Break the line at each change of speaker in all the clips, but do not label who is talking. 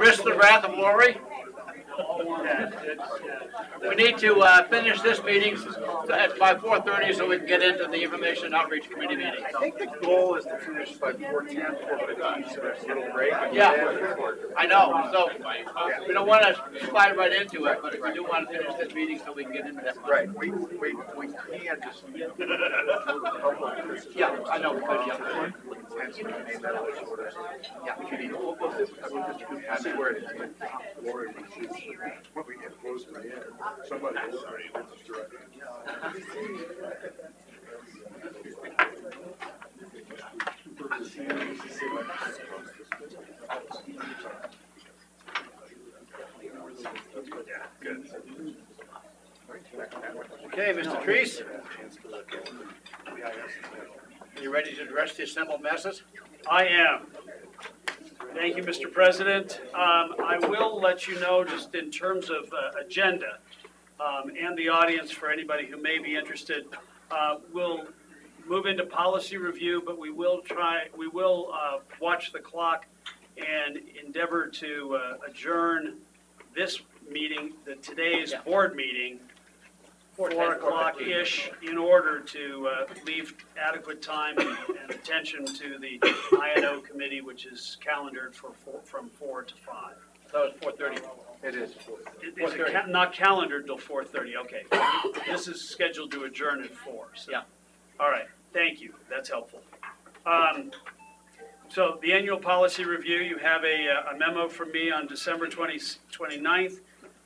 risk the wrath of Lori. We need to finish this meeting by 4:30 so we can get into the Information Outreach Committee meeting.
I think the goal is to finish by 4:10, 4:15, so there's a little break.
Yeah, I know. So we don't want to slide right into it, but we do want to finish this meeting so we can get into that.
Right. We can't just.
Yeah, I know. Yeah.
Yeah. See where it is. When we get close to the end, somebody will already direct.
Okay, Mr. Treese, you ready to address the assembled masses?
I am. Thank you, Mr. President. I will let you know, just in terms of agenda and the audience, for anybody who may be interested, we'll move into policy review, but we will watch the clock and endeavor to adjourn this meeting, today's board meeting, 4 o'clock-ish, in order to leave adequate time and attention to the I&O committee, which is calendared from 4 to 5.
So it's 4:30.
It is.
It's not calendared till 4:30, okay. This is scheduled to adjourn at 4. So.
Yeah.
All right, thank you, that's helpful. So the annual policy review, you have a memo from me on December 29th.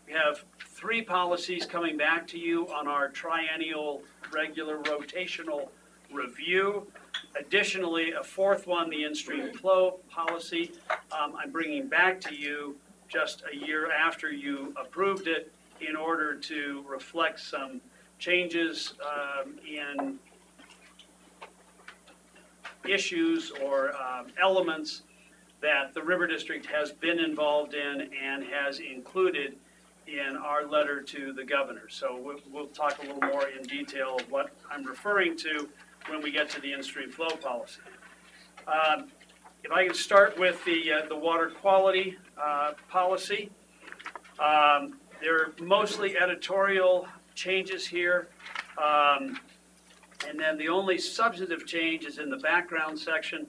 We have 3 policies coming back to you on our triennial regular rotational review. Additionally, a 4th one, the in-stream flow policy, I'm bringing back to you just a year after you approved it in order to reflect some changes in issues or elements that the River District has been involved in and has included in our letter to the governor. So we'll talk a little more in detail of what I'm referring to when we get to the in-stream flow policy. If I can start with the water quality policy. There are mostly editorial changes here. And then the only substantive change is in the background section,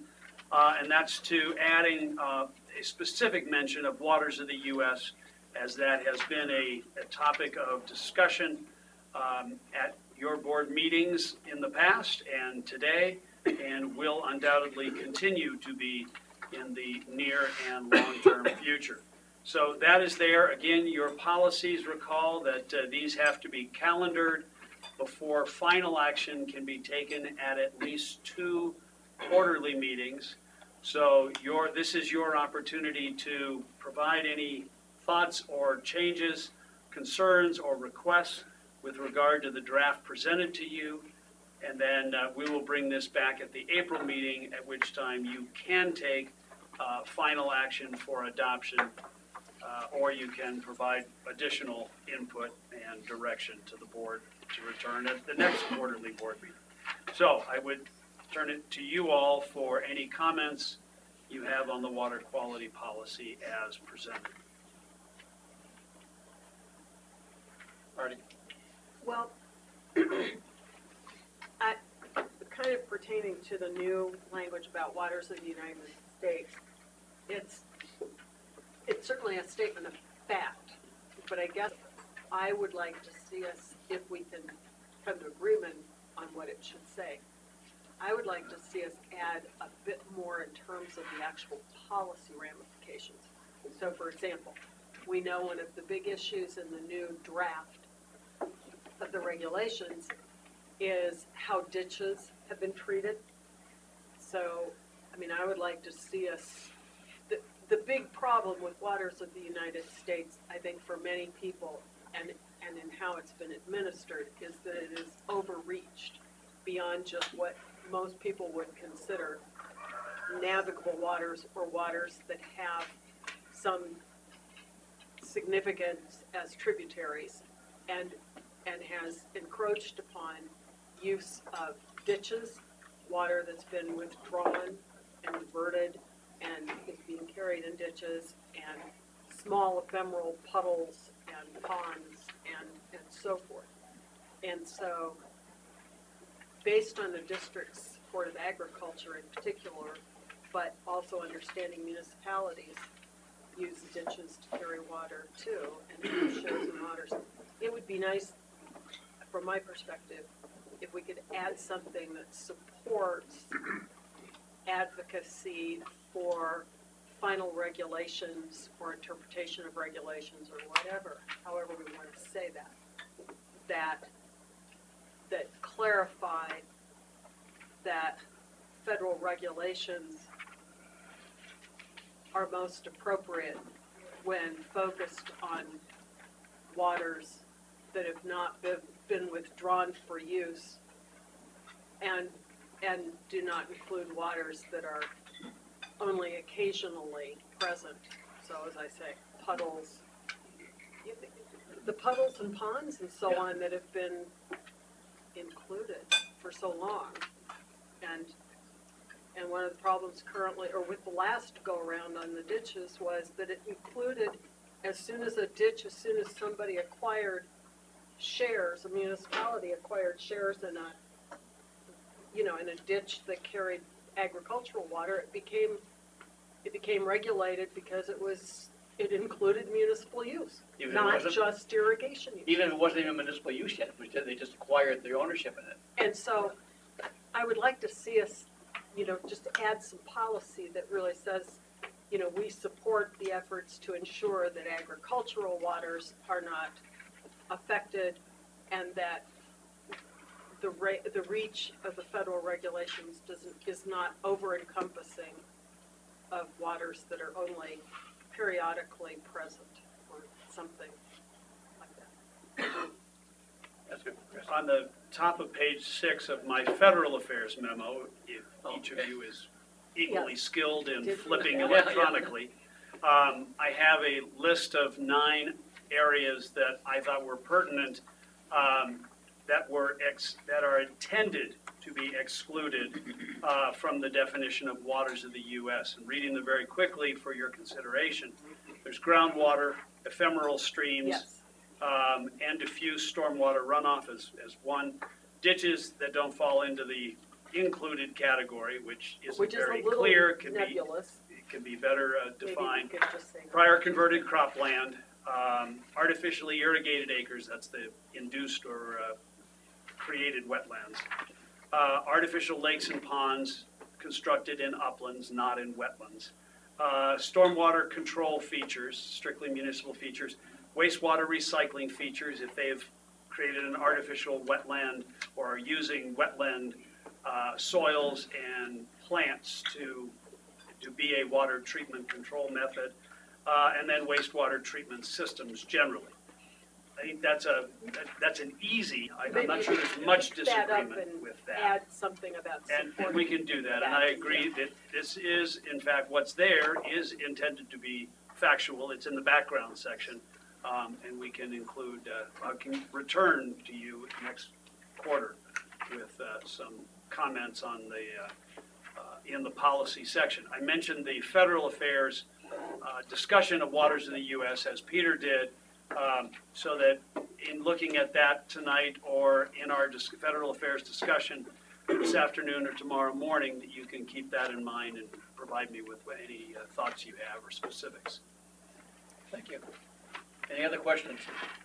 and that's to adding a specific mention of waters of the U.S., as that has been a topic of discussion at your board meetings in the past and today, and will undoubtedly continue to be in the near and long-term future. So that is there. Again, your policies recall that these have to be calendared before final action can be taken at least 2 quarterly meetings. So this is your opportunity to provide any thoughts or changes, concerns or requests with regard to the draft presented to you. And then we will bring this back at the April meeting, at which time you can take final action for adoption, or you can provide additional input and direction to the board to return at the next quarterly board meeting. So I would turn it to you all for any comments you have on the water quality policy as presented. Artie.
Well, kind of pertaining to the new language about waters of the United States, it's certainly a statement of fact, but I guess I would like to see us, if we can come to agreement on what it should say, I would like to see us add a bit more in terms of the actual policy ramifications. So, for example, we know one of the big issues in the new draft of the regulations is how ditches have been treated. So, I mean, I would like to see us, the big problem with waters of the United States, I think for many people, and in how it's been administered, is that it is overreached beyond just what most people would consider navigable waters, or waters that have some significance as tributaries, and has encroached upon use of ditches, water that's been withdrawn and diverted and is being carried in ditches, and small ephemeral puddles and ponds and so forth. And so, based on the district's support of agriculture in particular, but also understanding municipalities use ditches to carry water too, and shares and waters, it would be nice, from my perspective, if we could add something that supports advocacy for final regulations or interpretation of regulations or whatever, however we want to say that clarify that federal regulations are most appropriate when focused on waters that have not been withdrawn for use and do not include waters that are only occasionally present. So as I say, puddles, the puddles and ponds and so on that have been included for so long. And one of the problems currently, or with the last go around on the ditches, was that it included as soon as somebody acquired shares, a municipality acquired shares in a ditch that carried agricultural water, it became regulated because it included municipal use,
Even
not just irrigation use.
Even if it wasn't even municipal use yet, they just acquired the ownership in it.
And so I would like to see us, just add some policy that really says, we support the efforts to ensure that agricultural waters are not affected and that the reach of the federal regulations is not over-encompassing of waters that are only periodically present or something like that.
That's good, Chris.
On the top of page 6 of my federal affairs memo, if each of you is equally skilled in flipping electronically, I have a list of 9 areas that I thought were pertinent that are intended to be excluded from the definition of waters of the U.S. And reading them very quickly for your consideration, there's groundwater, ephemeral streams,
Yes.
And diffuse stormwater runoff as one. Ditches that don't fall into the included category, which isn't very clear,
nebulous.
can be better
Maybe
defined.
we could just say
Prior converted cropland, artificially irrigated acres, that's the induced or created wetlands. Artificial lakes and ponds constructed in uplands, not in wetlands. Stormwater control features, strictly municipal features. Wastewater recycling features, if they've created an artificial wetland or are using wetland soils and plants to be a water treatment control method, and then wastewater treatment systems generally. I think that's an easy, I'm not sure there's much disagreement with that.
Add something about
And
supporting
we can do that, and I agree that this is, in fact, what's there is intended to be factual. It's in the background section, and we can include, I can return to you next quarter with some comments on in the policy section. I mentioned the federal affairs discussion of waters in the U.S. as Peter did, so that in looking at that tonight or in our federal affairs discussion this afternoon or tomorrow morning, that you can keep that in mind and provide me with any thoughts you have or specifics.
Thank you. Any other questions?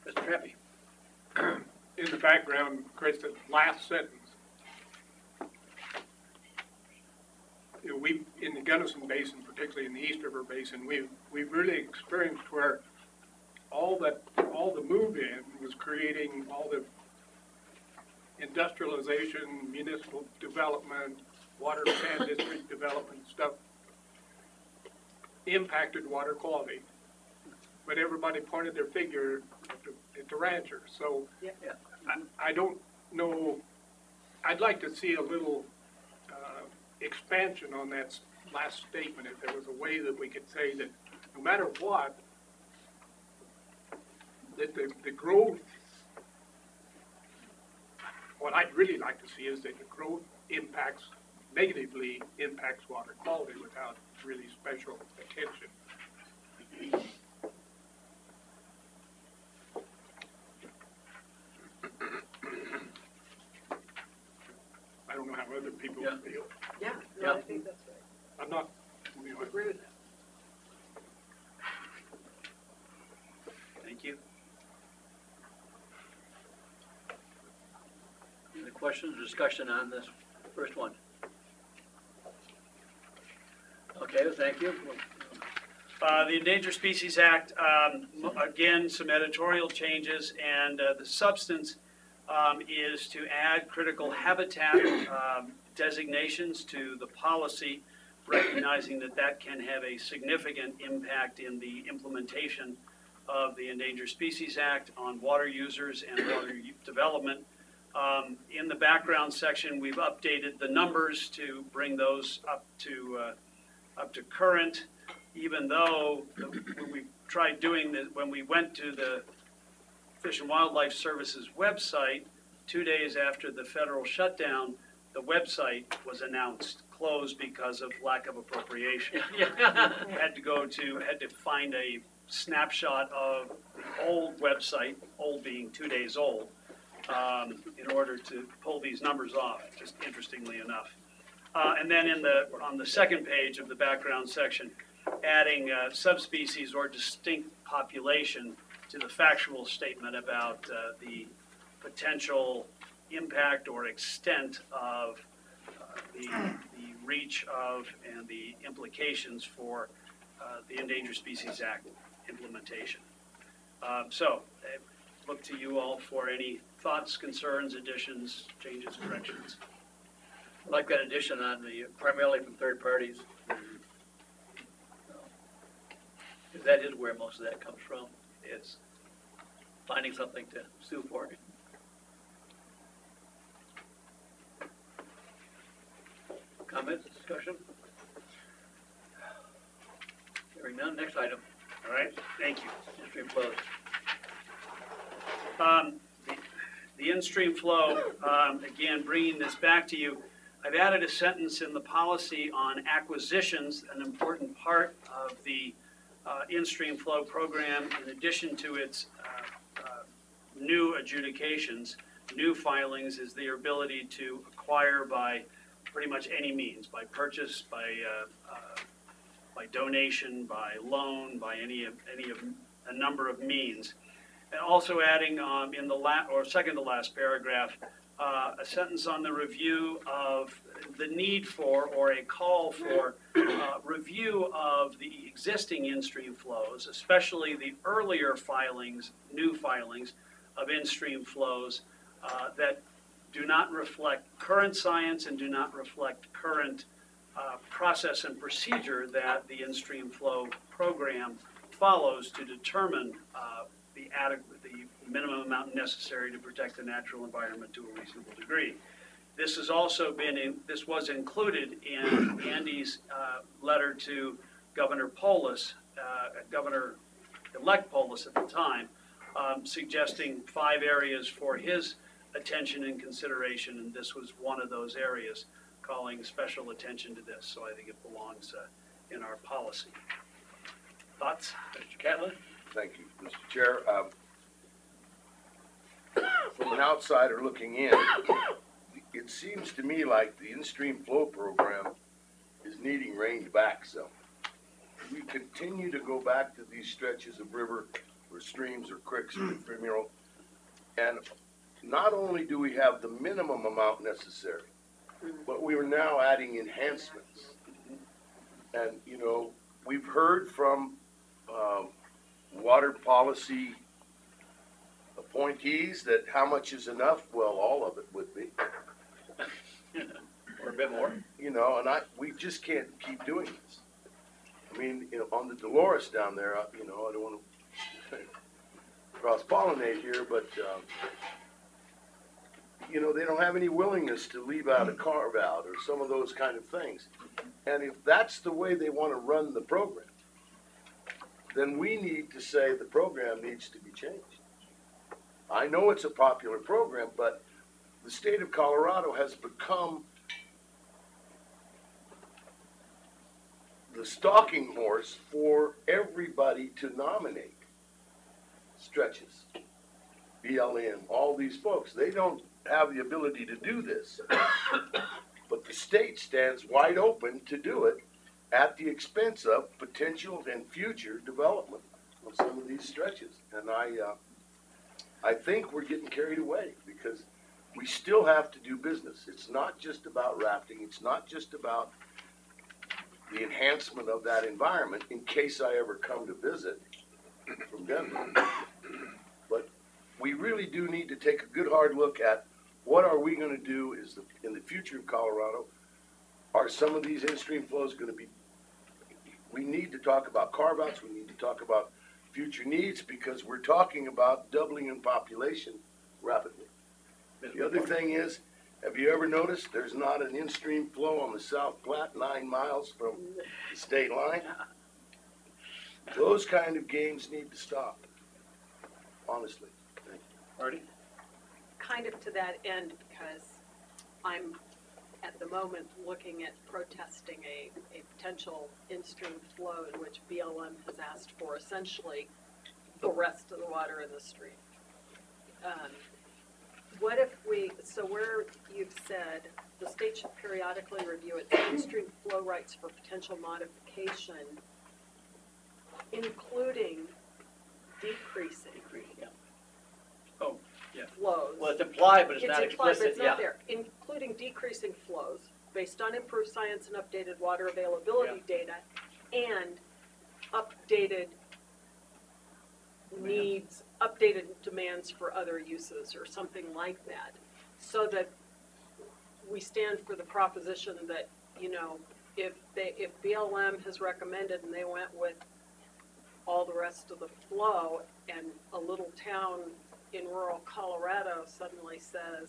Mr. Trampy?
In the background, Chris, the last sentence. We, in the Gunnison Basin, particularly in the East River Basin, we've really experienced where all the move-in was creating all the industrialization, municipal development, water sand district development stuff impacted water quality. But everybody pointed their finger at the ranchers. So I don't know. I'd like to see a little expansion on that last statement. If there was a way that we could say that no matter what, that the growth, what I'd really like to see is that the growth negatively impacts water quality without really special attention. other people
Yeah.
feel.
Yeah,
Yeah.
no, I think that's right.
I'm not,
I agree with that.
Thank you.
Any questions or discussion on this first one? Okay, thank you.
The Endangered Species Act, again, some editorial changes, and the substance is to add critical habitat designations to the policy, recognizing that that can have a significant impact in the implementation of the Endangered Species Act on water users and water development. In the background section, we've updated the numbers to bring those up to current, even though when we tried doing this, when we went to the Fish and Wildlife Services website, 2 days after the federal shutdown, the website was announced closed because of lack of appropriation. Had to find a snapshot of the old website, old being 2 days old, in order to pull these numbers off, just interestingly enough. And then on the second page of the background section, adding subspecies or distinct population to the factual statement about the potential impact or extent of the reach of and the implications for the Endangered Species Act implementation. So I look to you all for any thoughts, concerns, additions, changes, corrections.
I'd like that addition on the primarily from third parties. That is where most of that comes from, is finding something to sue for. Comments, discussion? Hearing none, next item,
All right, thank you.
in-stream flows.
The in-stream flow, again, bringing this back to you, I've added a sentence in the policy on acquisitions, an important part of the in-stream flow program, in addition to its new adjudications, new filings, is the ability to acquire by pretty much any means, by purchase, by donation, by loan, by any of a number of means. And also adding in the second to last paragraph, a sentence on the review of the need for or a call for review of the existing in-stream flows, especially the earlier filings, new filings of in-stream flows that do not reflect current science and do not reflect current process and procedure that the in-stream flow program follows to determine the minimum amount necessary to protect the natural environment to a reasonable degree. This has also been this was included in Andy's letter to Governor Polis, Governor-elect Polis at the time, suggesting 5 areas for his attention and consideration, and this was one of those areas, calling special attention to this. So I think it belongs in our policy. Thoughts?
Mr. Catlin?
Thank you, Mr. Chair. From an outsider looking in, it seems to me like the in-stream flow program is needing reined back some. We continue to go back to these stretches of river or streams or creeks or ephemeral, and not only do we have the minimum amount necessary, but we are now adding enhancements. And, you know, we've heard from water policy appointees that how much is enough? Well, all of it would be.
Or a bit more.
You know, and we just can't keep doing this. I mean, you know, on the Dolores down there, you know, I don't want to cross-pollinate here, but, you know, they don't have any willingness to leave out a carve-out or some of those kind of things. And if that's the way they want to run the program, then we need to say the program needs to be changed. I know it's a popular program, but the state of Colorado has become the stalking horse for everybody to nominate stretches, BLM, all these folks. They don't have the ability to do this. But the state stands wide open to do it at the expense of potential and future development of some of these stretches. And I think we're getting carried away because we still have to do business. It's not just about rafting. It's not just about the enhancement of that environment in case I ever come to visit from Denver. But we really do need to take a good hard look at what are we going to do in the future of Colorado. Are some of these in-stream flows going to be, we need to talk about carve-outs, we need to talk about future needs because we're talking about doubling in population rapidly. The other thing is, have you ever noticed there's not an in-stream flow on the South Platte 9 miles from the state line? Those kind of games need to stop, honestly.
Marty?
Kind of to that end, because I'm at the moment looking at protesting a potential in-stream flow in which BLM has asked for essentially the rest of the water in the stream. What if so where you've said the state should periodically review its in-stream flow rights for potential modification, including decreasing
Yeah.
Oh, yeah.
flows.
Well, it's implied, but it's not
implied, but
explicit,
it's
yeah.
not there. Including decreasing flows based on improved science and updated water availability data and updated needs, updated demands for other uses or something like that. So that we stand for the proposition that, you know, if BLM has recommended and they went with all the rest of the flow and a little town in rural Colorado suddenly says,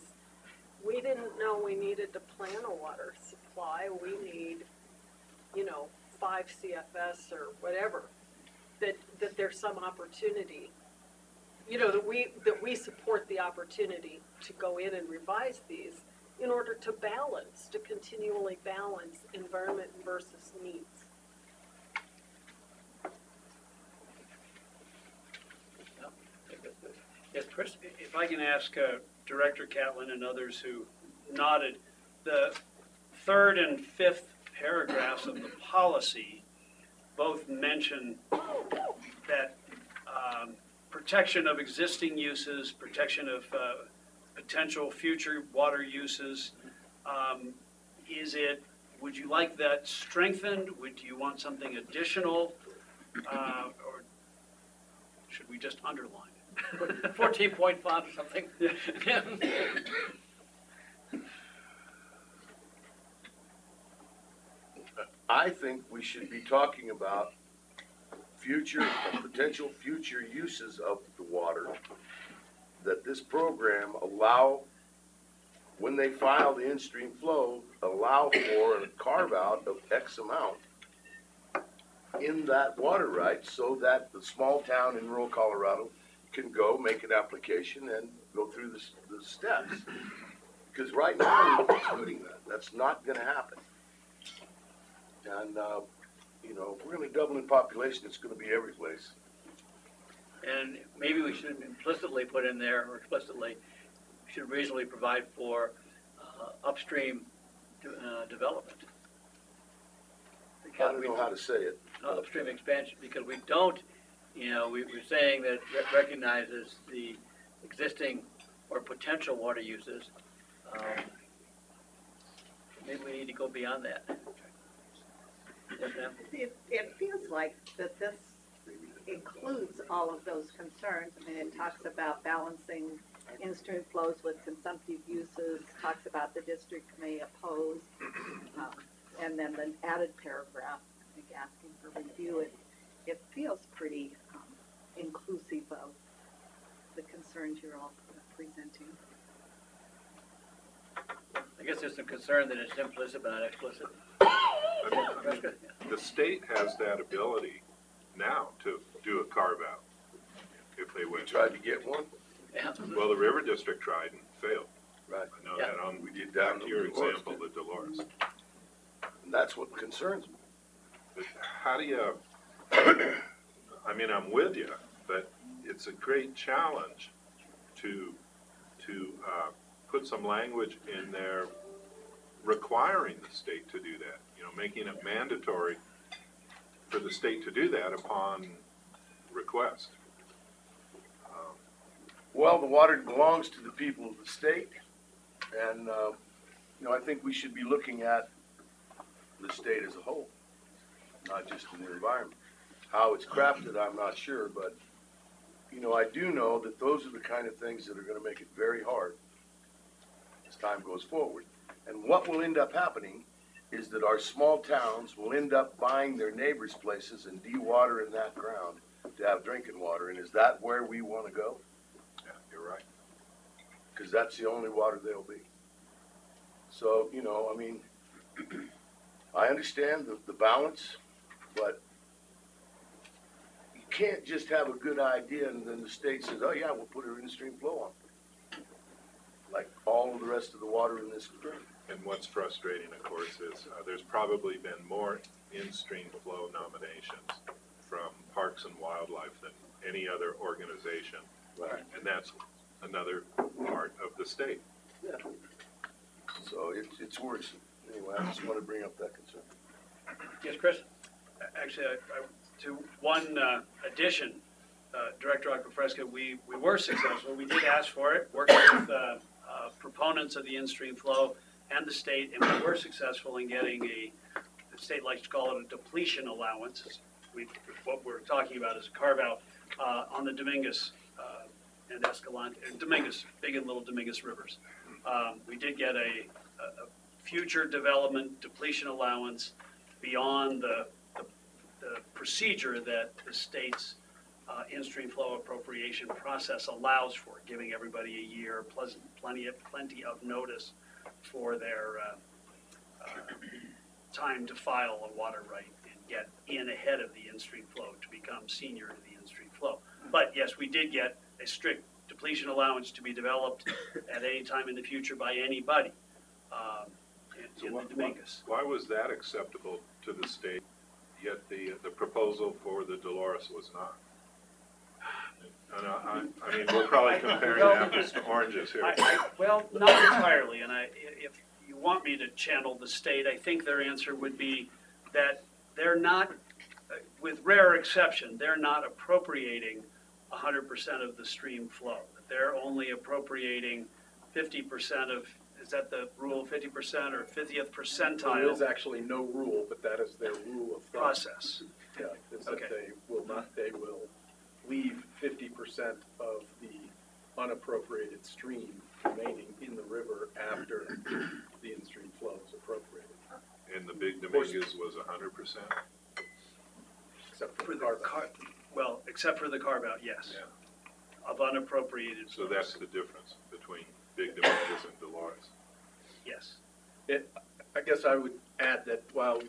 we didn't know we needed to plan a water supply, we need, you know, 5 CFS or whatever, that there's some opportunity, you know, that we support the opportunity to go in and revise these in order to balance, to continually balance environment versus needs.
Yes, Chris?
If I can ask Director Catlin and others who nodded, the third and fifth paragraphs of the policy both mention that protection of existing uses, protection of potential future water uses. Would you like that strengthened? Would you want something additional? Or should we just underline it?
14-point font or something.
I think we should be talking about future and potential future uses of the water that this program allow, when they file the in-stream flow, allow for a carve out of X amount in that water right so that the small town in rural Colorado can go make an application and go through the steps. Because right now we're excluding that. That's not going to happen. And, you know, if we're going to double in population, it's going to be every place.
And maybe we should implicitly put in there, or explicitly, should reasonably provide for upstream development.
I don't know how to say it.
Upstream expansion, because we don't, you know, we're saying that recognizes the existing or potential water uses. Maybe we need to go beyond that. Yes, ma'am?
It feels like that this includes all of those concerns. I mean, it talks about balancing in-stream flows with consumptive uses, talks about the district may oppose, and then the added paragraph, I think, asking for review. It feels pretty inclusive of the concerns you're all presenting.
I guess there's some concern that it's implicit but not explicit.
I mean, the state has that ability now to do a carve out if they
We
wish.
tried to get one.
Yeah.
Well, the River District tried and failed.
Right.
I know
Yeah.
that on,
We did down
to your
in Dolores,
example, the Dolores.
And that's what concerns me.
But how do you, I mean, I'm with you, but it's a great challenge to put some language in there requiring the state to do that, you know, making it mandatory for the state to do that upon request.
Well, the water belongs to the people of the state, and, I think we should be looking at the state as a whole, not just in the environment. How it's crafted, I'm not sure, but, I do know that those are the kind of things that are gonna make it very hard as time goes forward. And what will end up happening is that our small towns will end up buying their neighbors' places and dewatering that ground to have drinking water, and is that where we wanna go?
Yeah, you're right.
Because that's the only water there'll be. So, I understand the balance, but you can't just have a good idea and then the state says, oh yeah, we'll put an in-stream flow on. Like all of the rest of the water in this stream.
And what's frustrating, of course, is there's probably been more in-stream flow nominations from Parks and Wildlife than any other organization.
Right.
And that's another part of the state.
Yeah. So it's worrisome. Anyway, I just want to bring up that concern.
Yes, Chris? Actually, to one addition, Director Aquafresca, we were successful. We did ask for it, working with proponents of the in-stream flow and the state, and we were successful in getting the state likes to call it a depletion allowance. What we're talking about is a carve-out on the Dominguez and Escalante, Dominguez, Big and Little Dominguez rivers. We did get a future development depletion allowance beyond the procedure that the state's in-stream flow appropriation process allows for, giving everybody a year, plenty of notice for their time to file a water right and get in ahead of the in-stream flow to become senior in the in-stream flow. But yes, we did get a strict depletion allowance to be developed at any time in the future by anybody in the Dominguez.
Why was that acceptable to the state, yet the proposal for the Dolores was not? And I mean, we're probably comparing apples to oranges here.
Well, not entirely, and if you want me to channel the state, I think their answer would be that they're not, with rare exception, they're not appropriating 100% of the stream flow. They're only appropriating 50% of, is that the rule, 50% or 50th percentile?
There is actually no rule, but that is their rule of thumb.
Process.
Yeah, is that
Okay.
they will leave 50% of the unappropriated stream remaining in the river after the in-stream flow is appropriated.
And the Big Dominguez was 100%?
Except for
For
the
the
carve-out.
well, except for the carve-out, yes,
Yeah.
of unappropriated.
So that's the difference between Big Dominguez and Dolores.
Yes.
I guess I would add that while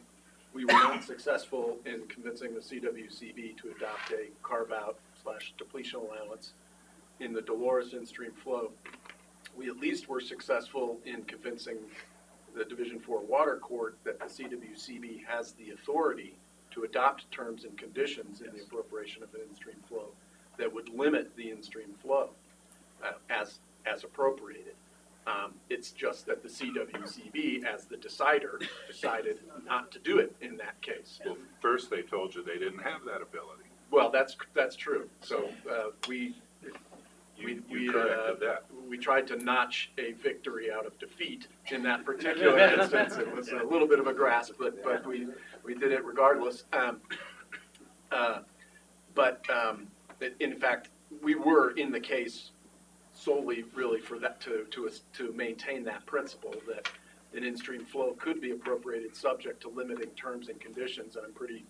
we were not successful in convincing the CWCB to adopt a carve-out / depletion allowance in the Dolores in-stream flow, we at least were successful in convincing the Division 4 Water Court that the CWCB has the authority to adopt terms and conditions in the appropriation of an in-stream flow that would limit the in-stream flow as appropriated. It's just that the CWCB, as the decider, decided not to do it in that case.
Well, first they told you they didn't have that ability.
Well, that's true. So
You corrected that.
we tried to notch a victory out of defeat in that particular instance. It was a little bit of a grasp, but we did it regardless. In fact, we were in the case solely really for that to maintain that principle that an in-stream flow could be appropriated subject to limiting terms and conditions. And I'm pretty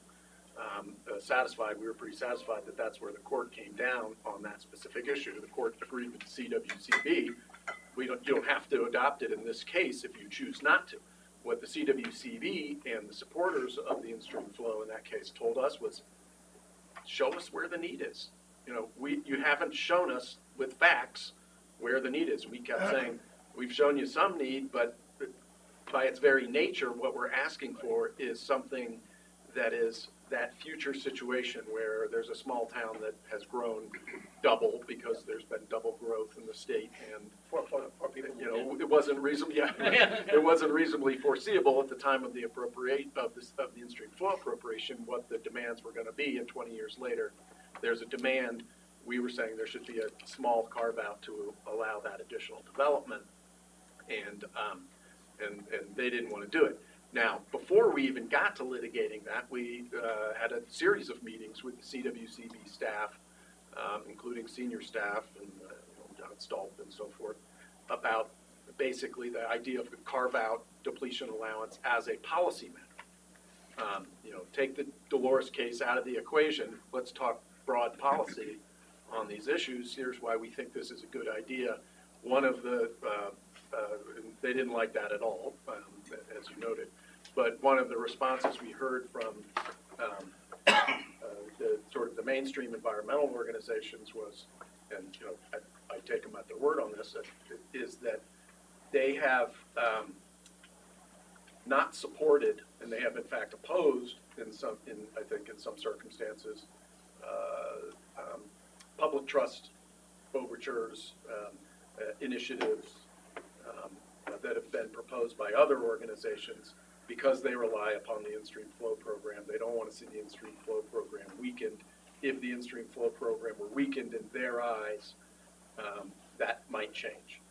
satisfied, we were pretty satisfied that that's where the court came down on that specific issue. The court agreed with the CWCB. You don't have to adopt it in this case if you choose not to. What the CWCB and the supporters of the in-stream flow in that case told us was, show us where the need is. You haven't shown us with facts where the need is. We kept saying, we've shown you some need, but by its very nature, what we're asking for is something that is that future situation where there's a small town that has grown double because there's been double growth in the state, and
For people.
you know, it wasn't reasonably, it wasn't reasonably foreseeable at the time of the of the in-stream flow appropriation what the demands were going to be, and 20 years later, there's a demand. We were saying there should be a small carve out to allow that additional development, and they didn't want to do it. Now, before we even got to litigating that, we had a series of meetings with the CRWCD staff, including senior staff and John Stolp and so forth, about basically the idea of the carve-out depletion allowance as a policy matter. You know, take the Dolores case out of the equation. Let's talk broad policy on these issues. Here's why we think this is a good idea. One of the they didn't like that at all, as you noted. But one of the responses we heard from the sort of the mainstream environmental organizations was, and you know, I take them at their word on this, is that they have not supported, and they have in fact opposed I think in some circumstances, public trust overtures, initiatives that have been proposed by other organizations because they rely upon the in-stream flow program. They don't want to see the in-stream flow program weakened. If the in-stream flow program were weakened in their eyes, that might change.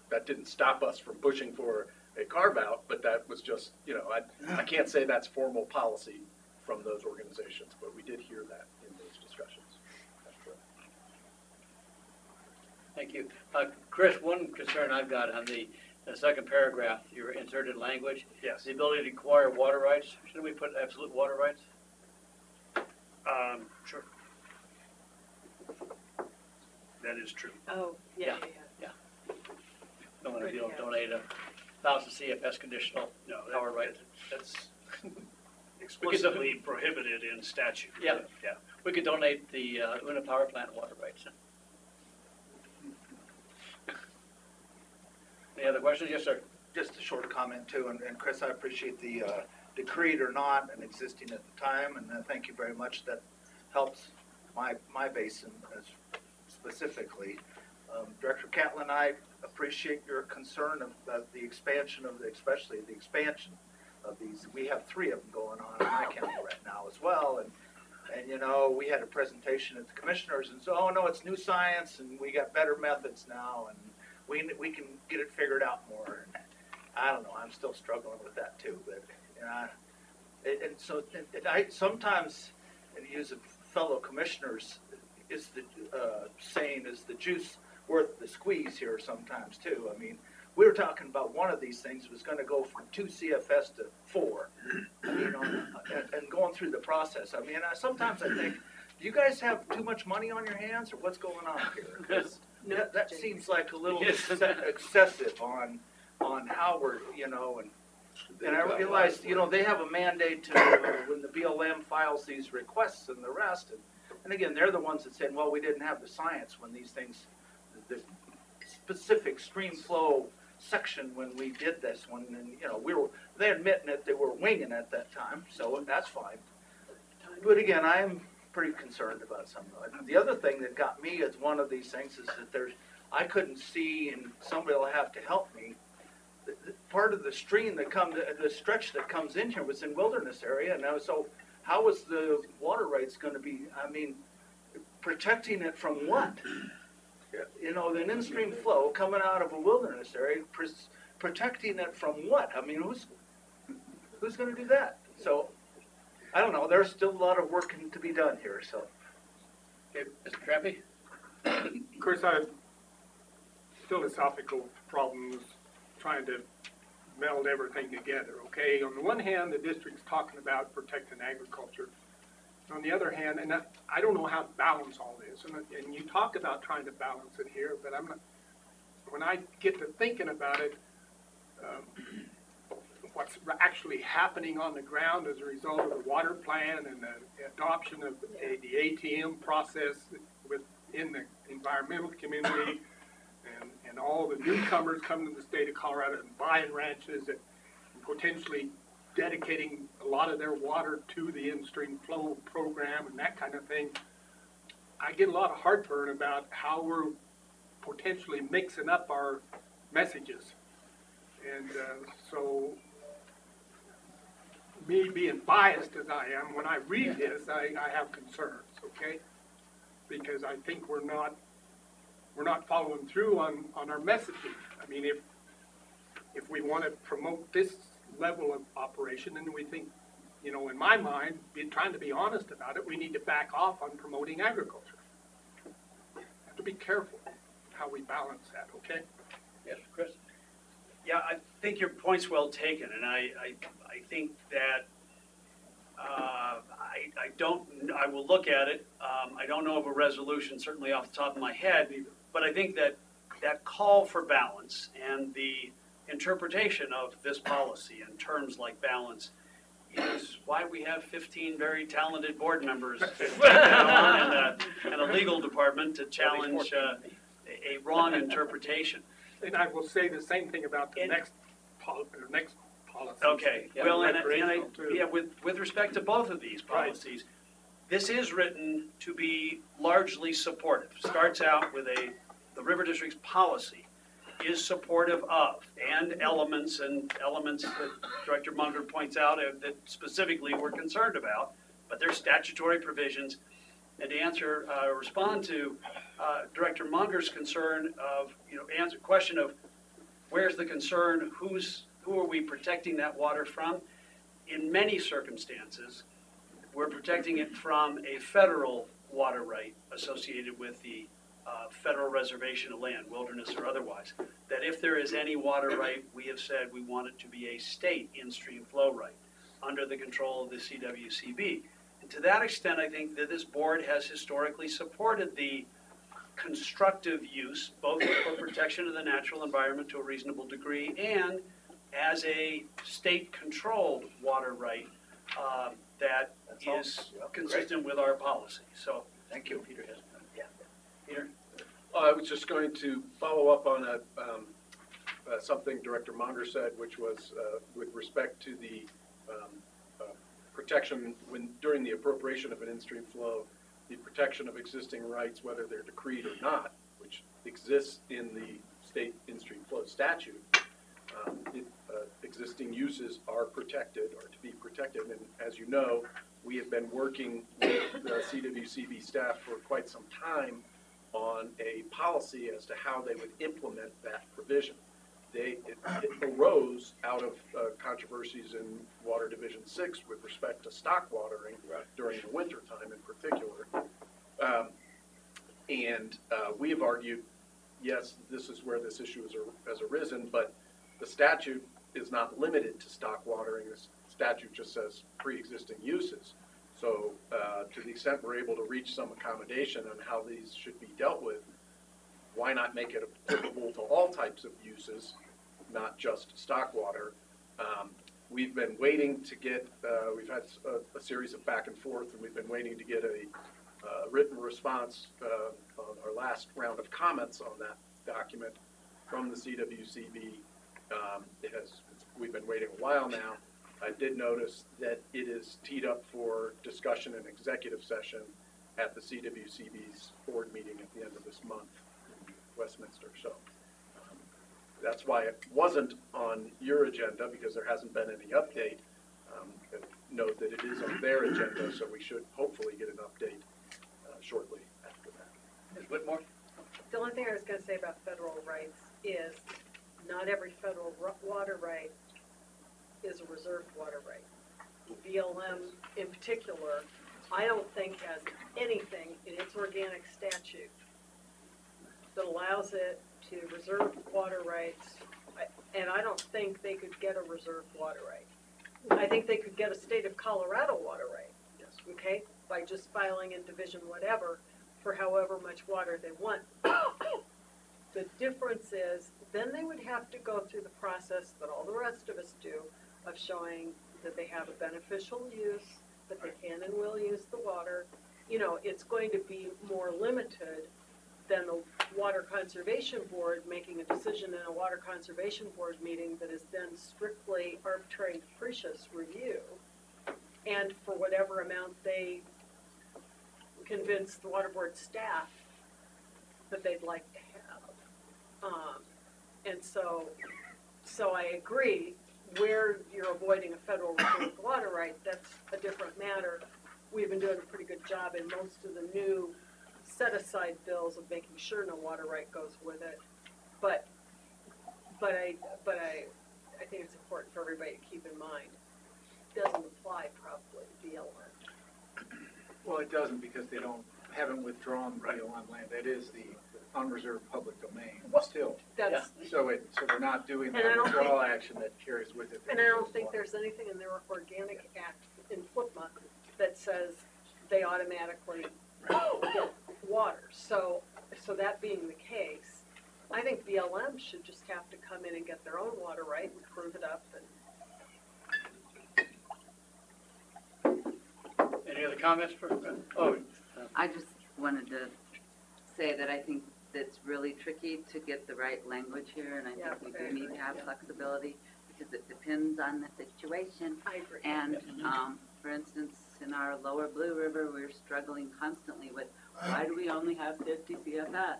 That didn't stop us from pushing for a carve-out, but that was just, you know, I can't say that's formal policy from those organizations, but we did hear that in those discussions.
Thank you. Chris, one concern I've got on the second paragraph, your inserted language.
Yes.
The ability to acquire water rights. Shouldn't we put absolute water rights?
Sure. That is true.
Oh, yeah.
Don't want to be able to donate 1,000 CFS conditional
No,
power right.
That's explicitly prohibited in statute.
Yeah.
Yeah.
We could donate the Una power plant water rights. Any other questions? Yes, sir.
Just a short comment too, and Chris, I appreciate the decreed or not and existing at the time, and thank you very much. That helps my basin specifically. Director Catlin, I appreciate your concern of the expansion of especially the expansion of these. We have 3 of them going on in my county right now as well, and you know, we had a presentation at the commissioners, and so, oh no, it's new science, and we got better methods now, and we can get it figured out more. And I don't know, I'm still struggling with that too. But and so I sometimes, and use a fellow commissioners, is the saying, is the juice worth the squeeze here sometimes too. I mean, we were talking about one of these things was going to go from 2 CFS to 4, you know, and going through the process. I mean, sometimes I think, do you guys have too much money on your hands, or what's going on here? 'Cause that seems like a little excessive on how we're, you know, and I realized, you know, they have a mandate to, when the BLM files these requests and the rest, and again, they're the ones that said, well, we didn't have the science when these things, the specific stream flow section when we did this one, and you know, they're admitting that they were winging it at that time, so that's fine. But again, I'm pretty concerned about some of it. The other thing that got me is one of these things is that I couldn't see, and somebody will have to help me. Part of the stream that the stretch that comes in here was in wilderness area, and so how was the water rights going to be? I mean, protecting it from what? You know, the in-stream flow coming out of a wilderness area, protecting it from what? I mean, who's going to do that? So, I don't know. There's still a lot of work to be done here. So,
Okay, Mr. Trampy?
Chris, I have philosophical problems trying to meld everything together, okay? On the one hand, the district's talking about protecting agriculture. On the other hand, and I don't know how to balance all this, and you talk about trying to balance it here, but I'm not, when I get to thinking about it, what's actually happening on the ground as a result of the water plan and the adoption of the ATM process within the environmental community, and all the newcomers coming to the state of Colorado and buying ranches and potentially dedicating a lot of their water to the in-stream flow program and that kind of thing, I get a lot of heartburn about how we're potentially mixing up our messages. And so, me being biased as I am, when I read this, I have concerns, okay? Because I think we're not following through on our messaging. I mean, if we want to promote this level of operation, and we think, you know, in my mind, trying to be honest about it, we need to back off on promoting agriculture. Have to be careful how we balance that, okay?
Yes, Chris?
Yeah, I think your point's well taken, and I think that I will look at it. I don't know of a resolution, certainly off the top of my head, but I think that call for balance and the interpretation of this policy in terms like balance is why we have 15 very talented board members and a legal department to challenge a wrong interpretation.
And I will say the same thing about the next policy.
Okay,
Yeah,
well, and
recreational too.
yeah, with respect to both of these policies, this is written to be largely supportive. Starts out with the River District's policy is supportive of, and elements that Director Munger points out that specifically we're concerned about, but there's statutory provisions. And to respond to Director Munger's concern of, question of where's the concern, who are we protecting that water from? In many circumstances, we're protecting it from a federal water right associated with the federal reservation of land, wilderness or otherwise. That if there is any water right, we have said we want it to be a state in-stream flow right under the control of the CRWCD. And to that extent, I think that this board has historically supported the constructive use, both for protection of the natural environment to a reasonable degree and as a state-controlled water right that is consistent with our policy. So,
Thank you.
Peter has,
Peter?
I was just going to follow up on something Director Munger said, which was with respect to the protection during the appropriation of an in-stream flow, the protection of existing rights, whether they're decreed or not, which exists in the state in-stream flow statute. Existing uses are protected, or to be protected, and as you know, we have been working with the CWCB staff for quite some time on a policy as to how they would implement that provision. It arose out of controversies in Water Division 6 with respect to stock watering during the winter time in particular. We have argued, yes, this is where this issue has arisen, but the statute is not limited to stock watering. The statute just says pre-existing uses. So to the extent we're able to reach some accommodation on how these should be dealt with, why not make it applicable to all types of uses, not just stock water? We've been waiting to get, we've had a series of back and forth, and we've been waiting to get a written response on our last round of comments on that document from the CWCB. We've been waiting a while now. I did notice that it is teed up for discussion in executive session at the CWCB's board meeting at the end of this month in Westminster. So that's why it wasn't on your agenda, because there hasn't been any update. Note that it is on their agenda, so we should hopefully get an update shortly after that.
Ms. Whitmore?
The only thing I was going to say about federal rights is not every federal water right is a reserved water right. BLM in particular, I don't think has anything in its organic statute that allows it to reserve water rights, and I don't think they could get a reserved water right. I think they could get a state of Colorado water right, okay, by just filing in division whatever for however much water they want. The difference is then they would have to go through the process that all the rest of us do of showing that they have a beneficial use, that they can and will use the water. You know, it's going to be more limited then the Water Conservation Board making a decision in a Water Conservation Board meeting that is then strictly arbitrary and capricious review. And for whatever amount they convince the water board staff that they'd like to have. And so I agree, where you're avoiding a federal reserve water right, that's a different matter. We've been doing a pretty good job in most of the new set-aside bills of making sure no water right goes with it. But I think it's important for everybody to keep in mind, doesn't apply probably to BLM.
Well, it doesn't because they haven't withdrawn the BLM land. That is the unreserved public domain still.
That's,
So we're not doing
And I
that
don't
withdrawal action that carries with it.
and I don't think there's anything in their Organic Act in FLPMA that says they automatically get water. So that being the case, I think BLM should just have to come in and get their own water right and prove it up. And
Any other comments for, oh,
I just wanted to say that I think it's really tricky to get the right language here, and I
Yeah,
think
I
we do need
agree,
to have
yeah.
flexibility because it depends on the situation.
I agree.
And, for instance, in our lower Blue River, we're struggling constantly with, why do we only have 50 CFS?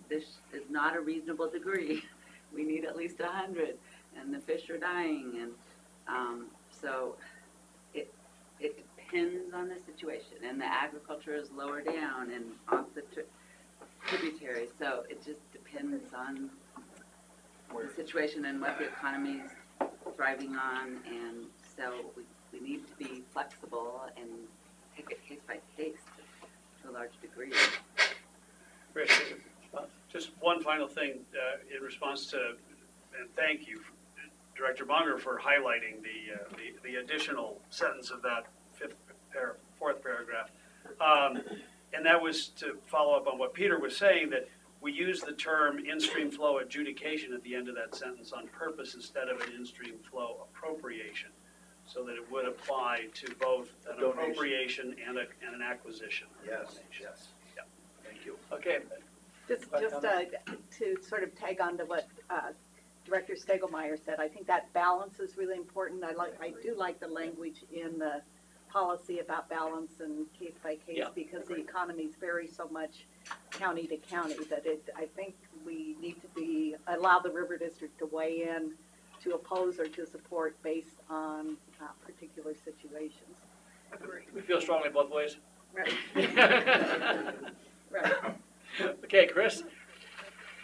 This is not a reasonable degree. We need at least 100, and the fish are dying, and so it depends on the situation, and the agriculture is lower down and off the tributaries, so it just depends on the situation and what the economy is thriving on, and so we need to be flexible and take it case by case to a large degree.
Rich, just one final thing in response to, and thank you, Director Munger, for highlighting the additional sentence of that fourth paragraph. And that was to follow up on what Peter was saying, that we use the term in-stream flow adjudication at the end of that sentence on purpose instead of an in-stream flow appropriation, so that it would apply to both an appropriation and an acquisition.
Yes.
Yeah.
Thank you.
Okay.
Just to sort of tag on to what Director Stegelmeyer said, I think that balance is really important. I do like the language in the policy about balance and case by case, because the economies vary so much county to county that I think we need to allow the River District to weigh in to oppose or to support based on particular situations.
We feel strongly both ways.
Right. Right.
Okay, Chris?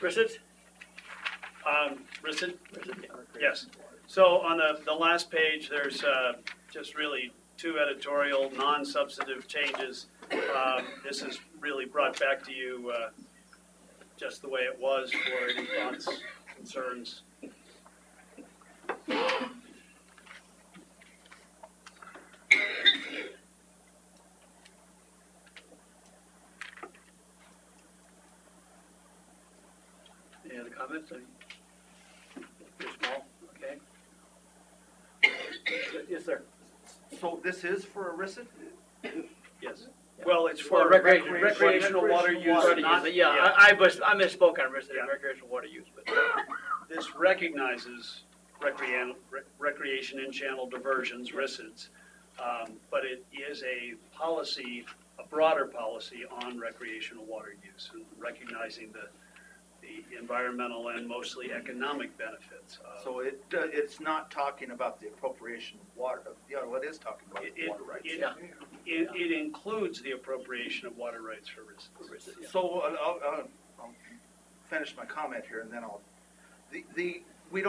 Richard? Yes. So on the last page, there's just really two editorial, non-substantive changes. This is really brought back to you just the way it was for any thoughts, concerns. Any other comments? You're small, okay. Yes, sir.
So this is for ERISA?
Yes. Well, it's for
Well,
recreational water use, not,
I misspoke on recreational water use, but.
This recognizes recreation in channel diversions, RICIDs, but it is a policy, a broader policy on recreational water use, and recognizing the environmental and mostly economic benefits.
So it's not talking about the appropriation of water, it is talking about the water rights.
It includes the appropriation of water rights for RICIDs.
So I'll finish my comment here, and then we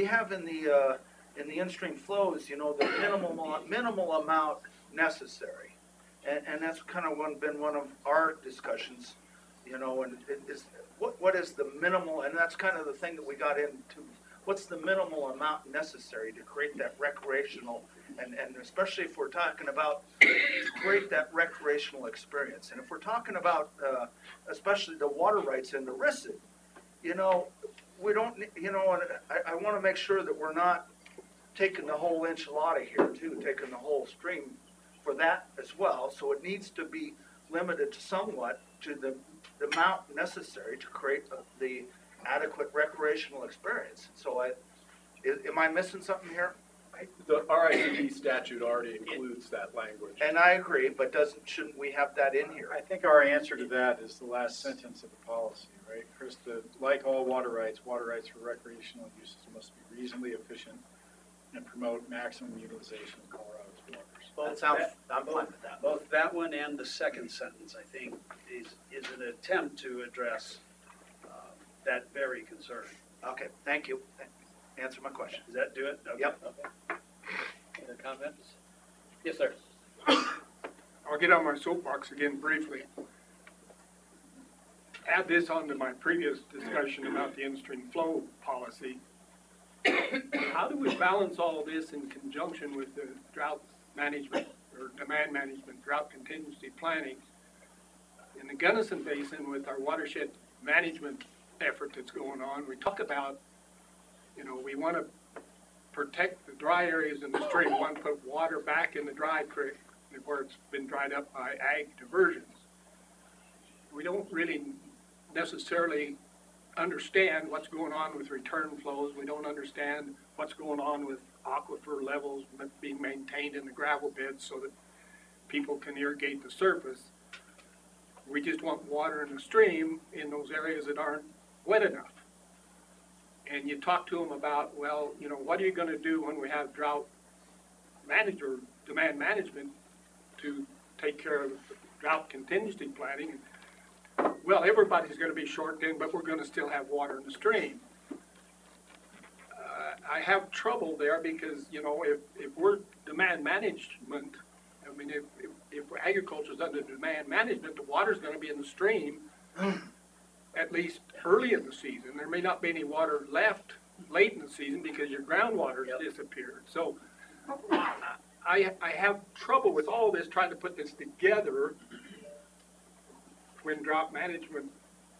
have in the in-stream flows, the minimal amount necessary, and that's kind of been one of our discussions, and what is the minimal, and that's kind of the thing that we got into. What's the minimal amount necessary to create that recreational, and especially if we're talking about to create that recreational experience, and if we're talking about especially the water rights in the RICID, we don't, and I want to make sure that we're not taking the whole enchilada here too, taking the whole stream for that as well. So it needs to be limited somewhat to the amount necessary to create the adequate recreational experience. So am I missing something here?
The RICD statute already includes that language.
And I agree, but shouldn't we have that in here?
I think our answer to that is the last sentence of the policy, right? Krista, like all water rights for recreational uses must be reasonably efficient and promote maximum utilization of Colorado's waters.
I'm fine with that.
Both that one and the second sentence, I think, is an attempt to address that very concern.
Okay, thank you. Answer my question.
Does that do it? Okay.
Yep.
Okay. Other comments? Yes, sir.
I'll get on my soapbox again briefly. Add this on to my previous discussion about the in-stream flow policy. How do we balance all of this in conjunction with the drought management or demand management, drought contingency planning? In the Gunnison Basin with our watershed management effort that's going on, we talk about, we want to protect the dry areas in the stream. We want to put water back in the dry creek where it's been dried up by ag diversions. We don't really necessarily understand what's going on with return flows. We don't understand what's going on with aquifer levels being maintained in the gravel beds so that people can irrigate the surface. We just want water in the stream in those areas that aren't wet enough. And you talk to them about, well, what are you going to do when we have drought manager demand management to take care of drought contingency planning? Well, everybody's going to be short then, but we're going to still have water in the stream. I have trouble there because, if we're demand management, if agriculture is under demand management, the water's going to be in the stream at least early in the season. There may not be any water left late in the season because your groundwater has disappeared. So I have trouble with all this, trying to put this together when drought management,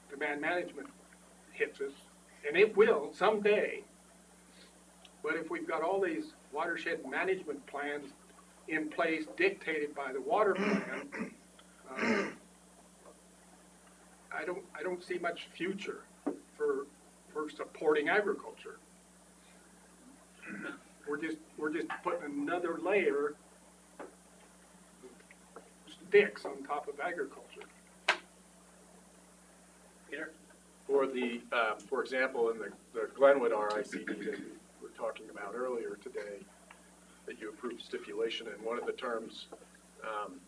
demand management hits us, and it will someday. But if we've got all these watershed management plans in place dictated by the water plan, I don't see much future for supporting agriculture. We're just putting another layer of sticks on top of agriculture.
Peter?
For example, in the Glenwood RICD that we were talking about earlier today, that you approved stipulation, and one of the terms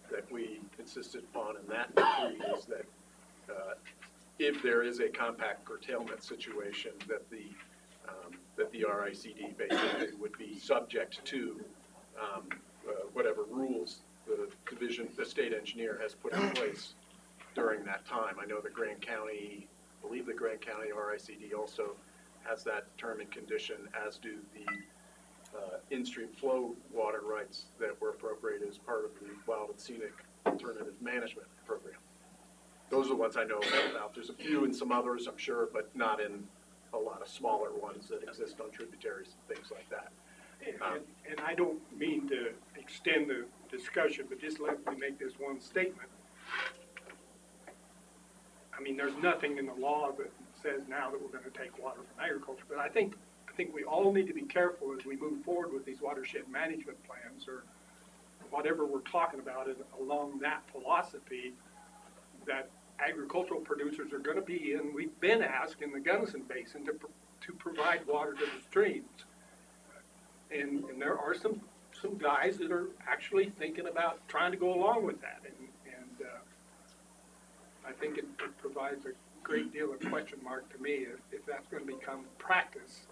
that we insisted upon in that decree is that if there is a compact curtailment situation, that the RICD basically would be subject to whatever rules the state engineer has put in place during that time. I know I believe the Grand County RICD also has that term and condition, as do the in-stream flow water rights that were appropriated as part of the Wild and Scenic Alternative Management Program. Those are the ones I know about. There's a few and some others, I'm sure, but not in a lot of smaller ones that exist on tributaries and things like that.
And I don't mean to extend the discussion, but just let me make this one statement. There's nothing in the law that says now that we're going to take water from agriculture, but I think we all need to be careful as we move forward with these watershed management plans or whatever we're talking about along that philosophy, that agricultural producers are going to be in. We've been asked in the Gunnison Basin to provide water to the streams, and there are some guys that are actually thinking about trying to go along with that, and I think it provides a great deal of question mark to me if that's going to become practice.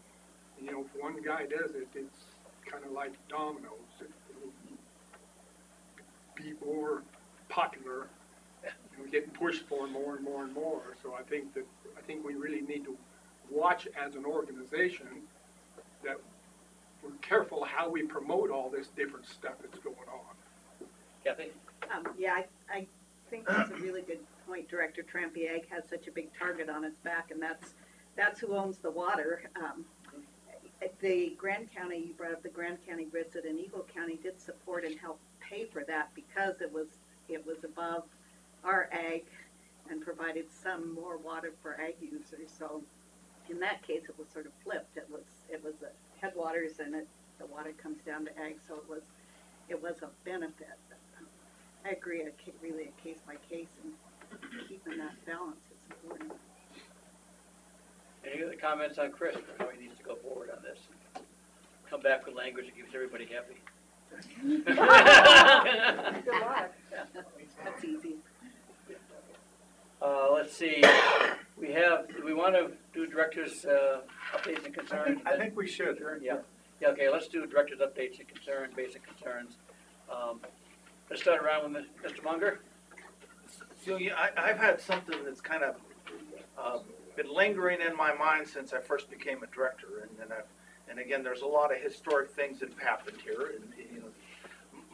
If one guy does it, it's kind of like dominoes. It'll be more popular, getting pushed for more and more and more. So I think we really need to watch as an organization that we're careful how we promote all this different stuff that's going on.
Kathy?
I think that's a really good point. Director Trampier has such a big target on his back, and that's who owns the water. The Grand County, you brought up the Grand County Grizzard, and Eagle County did support and help pay for that because it was above our ag and provided some more water for ag users. So in that case, it was sort of flipped. It was the headwaters and the water comes down to ag, so it was a benefit. I agree, really a case by case, and keeping that balance is important.
Any other comments on Chris, or how he needs to go forward on this? Come back with language that keeps everybody happy.
Good luck. That's easy.
Let's see, do we want to do directors' updates and concerns?
I think we should.
Yeah, okay, let's do directors' updates and concerns, basic concerns. Let's start around with Mr. Munger.
So I've had something that's kind of been lingering in my mind since I first became a director, and again, there's a lot of historic things that have happened here, and you know,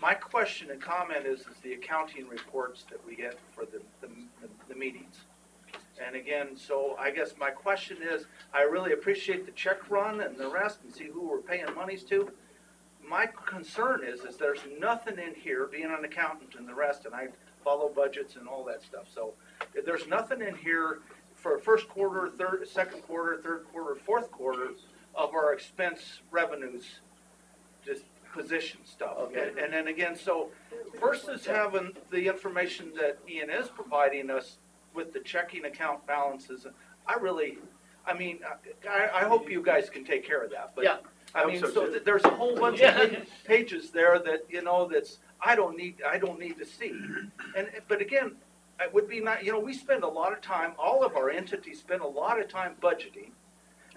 my question and comment is the accounting reports that we get for the meetings. And again, so I guess my question is, I really appreciate the check run and the rest and see who we're paying monies to. My concern is there's nothing in here, being an accountant and the rest, and I follow budgets and all that stuff. So there's nothing in here for first quarter, second quarter, third quarter, fourth quarter of our expense revenues, just position stuff.
Okay.
And then again, so versus having the information that Ian is providing us with the checking account balances, I hope you guys can take care of that. But
Yeah.
I mean, so there's a whole bunch of pages there that, you know, that's, I don't need to see. But again, it would be not, you know, we spend a lot of time, all of our entities spend a lot of time budgeting,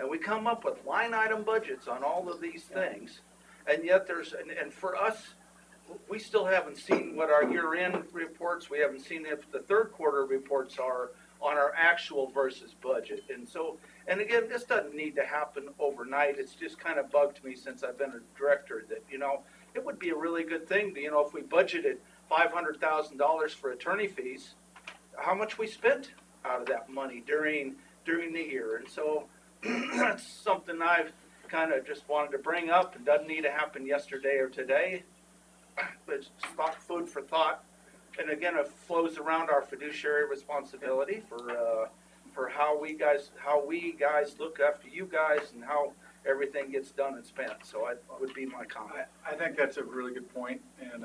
and we come up with line item budgets on all of these things. And yet and for us, we still haven't seen what our year-end reports, we haven't seen if the third quarter reports are on our actual versus budget. And so, and again, this doesn't need to happen overnight. It's just kind of bugged me since I've been a director that, you know, it would be a really good thing to, you know, if we budgeted $500,000 for attorney fees, how much we spent out of that money during the year. And so that's something I've kind of just wanted to bring up. It doesn't need to happen yesterday or today, but it's food for thought. And again, it flows around our fiduciary responsibility for how we guys look after you guys and how everything gets done and spent. So that would be my comment.
I think that's a really good point. And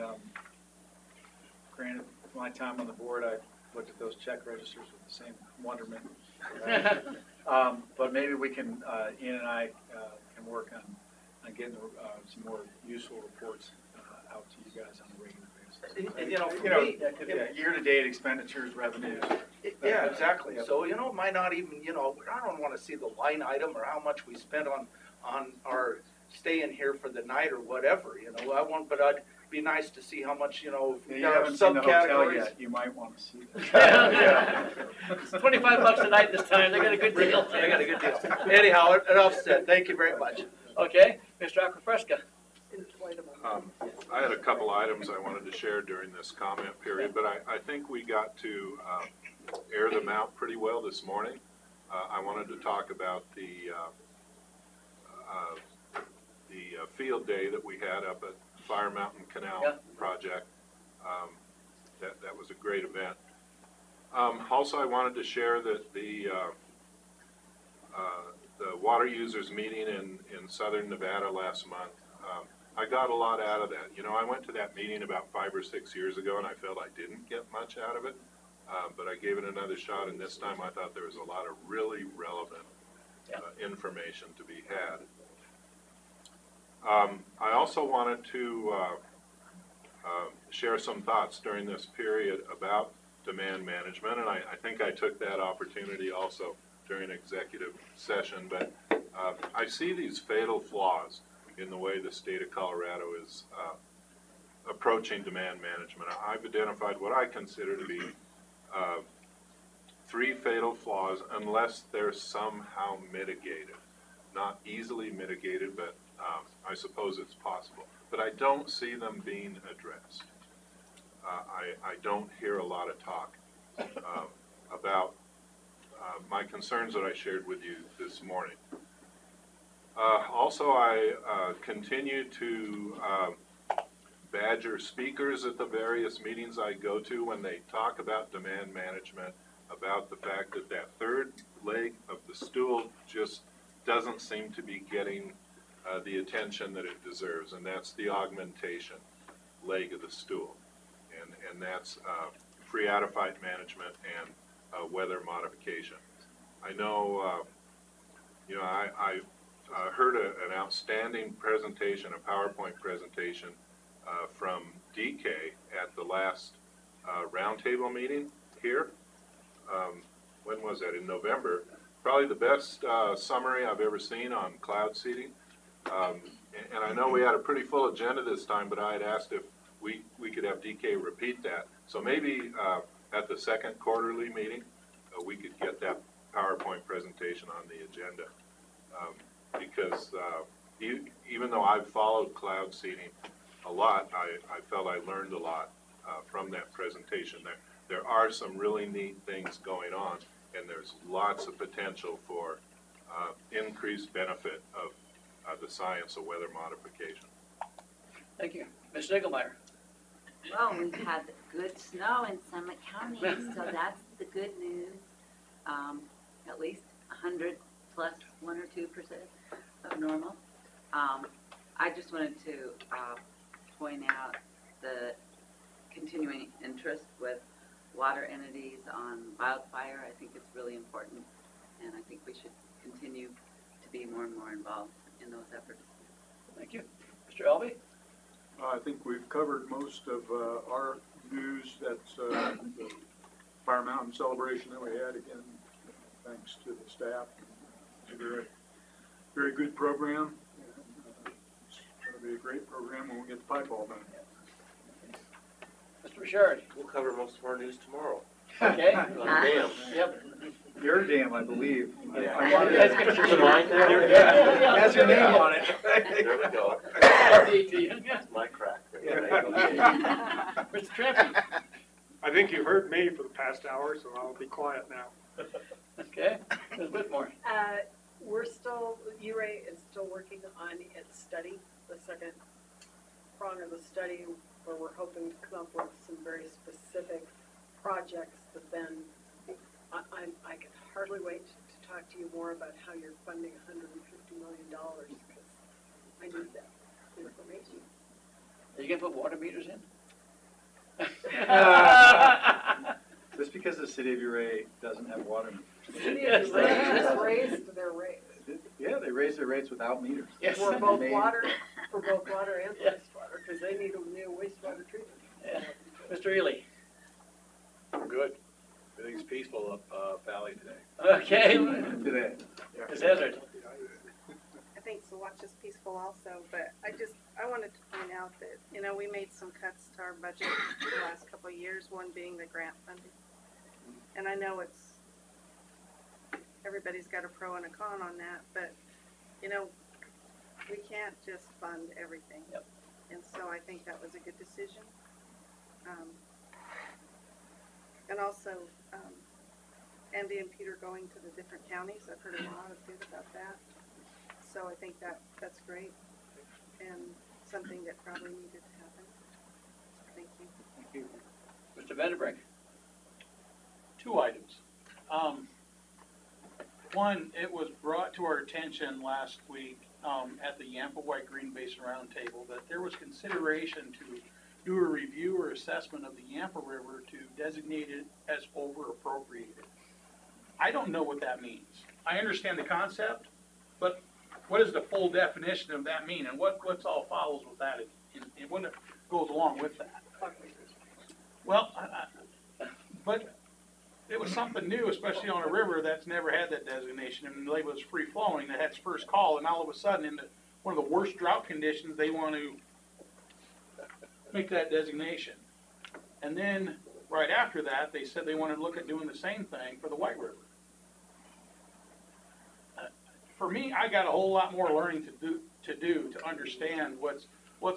granted, my time on the board, I looked at those check registers with the same wonderment. But maybe we can, Ian and I can work on getting some more useful reports out to you guys on a regular basis.
And, you know, for me,
year-to-date expenditures, revenues.
Yeah, exactly. So, you know, it might not even, you know, I don't want to see the line item or how much we spent on our staying here for the night or whatever, you know. But I'd be nice to see how much, you know,
if you haven't seen the hotel yet, you might want to see
that. It's $25 a night this time. They got a good deal.
They got a good deal. Anyhow, enough said. Thank you very much.
Okay, Mr. Acrofresca.
I had a couple items I wanted to share during this comment period, but I think we got to air them out pretty well this morning. I wanted to talk about the field day that we had up at Fire Mountain Canal project. That was a great event. Also, I wanted to share that the water users meeting in southern Nevada last month, I got a lot out of that. You know, I went to that meeting about 5 or 6 years ago, and I felt I didn't get much out of it, but I gave it another shot, and this time I thought there was a lot of really relevant information to be had. I also wanted to share some thoughts during this period about demand management, and I think I took that opportunity also during executive session, but I see these fatal flaws in the way the state of Colorado is approaching demand management. I've identified what I consider to be 3 fatal flaws unless they're somehow mitigated. Not easily mitigated, but I suppose it's possible. But I don't see them being addressed. I don't hear a lot of talk about my concerns that I shared with you this morning. Also, I continue to badger speakers at the various meetings I go to when they talk about demand management, about the fact that that third leg of the stool just doesn't seem to be getting the attention that it deserves, and that's the augmentation leg of the stool. And that's phreatophyte management and weather modification. I know, I heard an outstanding presentation, a PowerPoint presentation from DK at the last roundtable meeting here. When was that? In November. Probably the best summary I've ever seen on cloud seeding. And I know we had a pretty full agenda this time, but I had asked if we could have DK repeat that. So maybe at the second quarterly meeting, we could get that PowerPoint presentation on the agenda. Because even though I've followed cloud seeding a lot, I felt I learned a lot from that presentation. There are some really neat things going on, and there's lots of potential for increased benefit of the science of weather modification.
Thank you. Ms. Nigelmeyer.
Well, we've had good snow in Summit County, so that's the good news. At least 100 plus 1 or 2% of normal. I just wanted to point out the continuing interest with water entities on wildfire. I think it's really important, and I think we should continue to be more and more involved in those efforts.
Thank you. Mr. Elvey?
I think we've covered most of our news. That's the Fire Mountain celebration that we had, again, thanks to the staff. It's a very, very good program. And, it's going to be a great program when we get the pipe all done.
Mr. Richard?
We'll cover most of our news tomorrow.
Okay.
On the dam.
Yep.
Your dam, I believe.
Is it mine there?
Has your name on it.
There we go.
That's
That's my crack.
Mr. Trampy?
I think you've heard me for the past hour, so I'll be quiet now.
Okay. Ms. Whitmore?
We're still, URA is still working on its study, the second prong of the study, where we're hoping to come up with some very specific projects that then, I can hardly wait to talk to you more about how you're funding $150 million, because I need that information.
Are you going to put water meters in?
Just because the city of Uray doesn't have water meters.
The city of URA just raised their rates.
Yeah, they raised their rates without meters.
Yes.
For both water and wastewater, because they need a new wastewater treatment.
Yeah. Mr. Ely?
We're good. Everything's peaceful up Valley today.
Okay.
Today.
Ms. Hazard?
I think Saguache is peaceful also, but I wanted to point out that, we made some cuts to our budget the last couple of years, one being the grant funding. And I know everybody's got a pro and a con on that, but, we can't just fund everything.
Yep.
And so I think that was a good decision. And also, Andy and Peter going to the different counties, I've heard a lot of good about that. So I think that's great and something that probably needed to happen. Thank you.
Thank you.
Mr. Vanderbrink?
2 items. One, it was brought to our attention last week at the Yampa White Green Basin Roundtable that there was consideration to do a review or assessment of the Yampa River to designate it as over appropriated. I don't know what that means. I understand the concept, but what does the full definition of that mean, and what's all follows with that, and what goes along with that? Well, but it was something new, especially on a river that's never had that designation, and the lake was free flowing, that had its first call, and all of a sudden, in one of the worst drought conditions, they want to make that designation. And then, right after that, they said they wanted to look at doing the same thing for the White River. For me, I got a whole lot more learning to do to understand what's